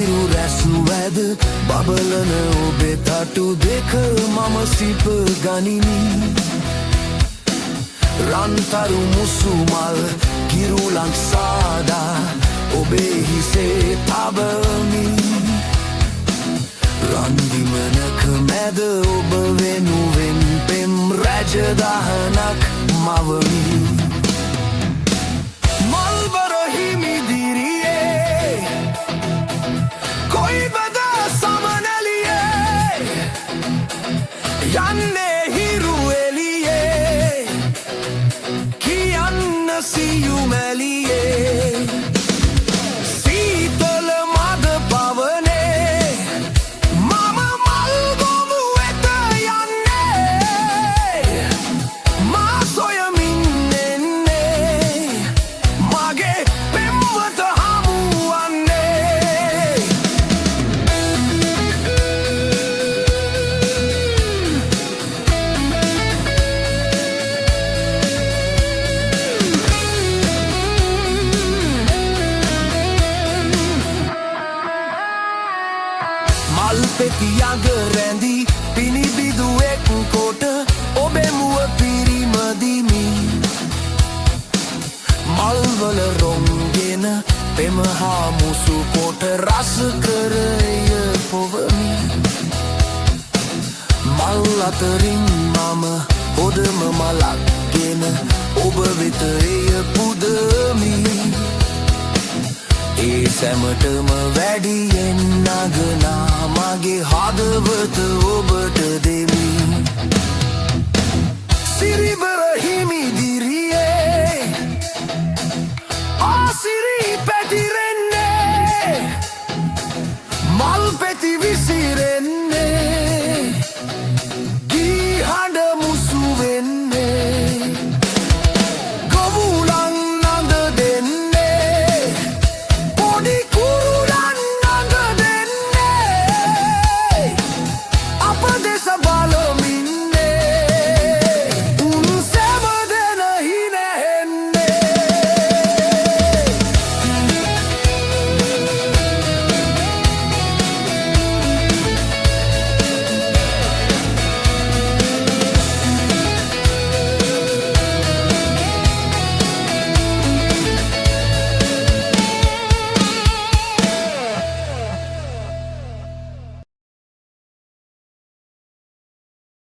හිරු රැසු ඇද බබලන ඔබේ තටු දෙක මම සිප ගනිමි රන්තරු මුසුමල් කිරුලන් සාදා ඔබේ හිසේ තබමි රන්දිමනක මැද ඔබ වෙනුවෙන් පෙම් රැජදහනක් මවමි මල්බර හිමිදිරියේ කොයිබද සමනැලියේ යන්නේ හිරු එලියේ කියන්න සියුමැලියේ සීතල මද පවනේ මම මල්ගොමු වෙත යන්නේ මා සොයමින් එන්නේ මගේ පෙම්වත හමුවන්නේ මල් පෙති යඟ රැඳි පිනිබිදුවෙක් කොට ඔබේ මුව පිරිමදිමි මල්වල රොන්ගෙන පෙම හා මුසු කොට රස කරය පොවමි මල් අතරින් මම හොදම මලක්ගෙන ඔබ වෙත එය පුදමි ඒ සැමටම වැඩියෙන් නගනා මගේ හදවත ඔබට දෙමි සිරිබර හිමිදිරියේ ආසිරි පැතිරෙන්නේ මල් පෙති විසිරෙන්නේ